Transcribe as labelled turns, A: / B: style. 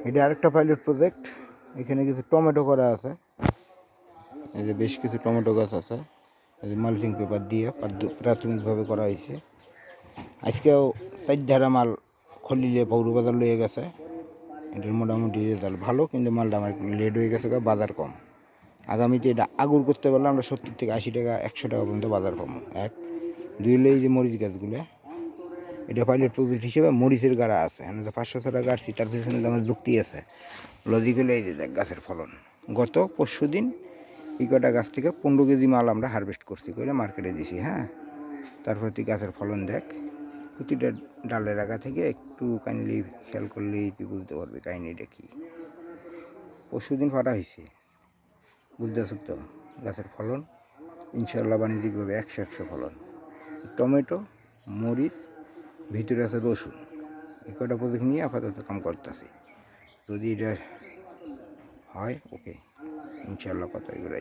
A: এটা আরেকটা pilot project. এখানে কিছু টমেটো করা আছে, এই যে বেশ কিছু টমেটো গাছ আছে, এই যে মালচিং পেপার দিয়ে প্রাথমিকভাবে করা হয়েছে। আজকেও 4 ধারা মাল খলিলে পৌরবাজার লয়ে গেছে। এটার মোটামুটি রেজাল্ট ভালো, কিন্তু মালটা আমার একটু লেট হয়ে গেছে, বাজার কম। আগামীতে এটা আগুর করতে পারলে আমরা 70 থেকে 80 টাকা 100 টাকা পর্যন্ত বাজার পাবো। এক দুই হলে এই যে মরিচ গাছগুলো, এটা পাইলট প্রজেক্ট হিসেবে মরিচের গাড়া আছে, আমি তো 500 টাকা গাড়ছি, তার পিছনে আমার যুক্তি আছে, লজিক্যালি। এই যে গাছের ফলন গত পরশু দিন এই কটা গাছ থেকে 15 কেজি মাল আমরা হারভেস্ট করছি করে মার্কেটে দিছি। হ্যাঁ, তারপর তুই গাছের ফলন দেখ, প্রতিটা ডালের আগা থেকে একটু কাইন্ডলি খেয়াল করলেই তুই বুঝতে পারবি কাহিনিটা কী। পরশু দিন ফাটা হয়েছে, বুঝতে পারছ তো? গাছের ফলন ইনশাল্লাহ বাণিজ্যিকভাবে 100 ফলন। টমেটো, মরিচ, ভিতরে আছে রসুন, এই কটা প্রজেক্ট নিয়ে আপাতত কাম করতেছি। যদি এটা হয় ওকে, ইনশাল্লাহ কথা এগুলো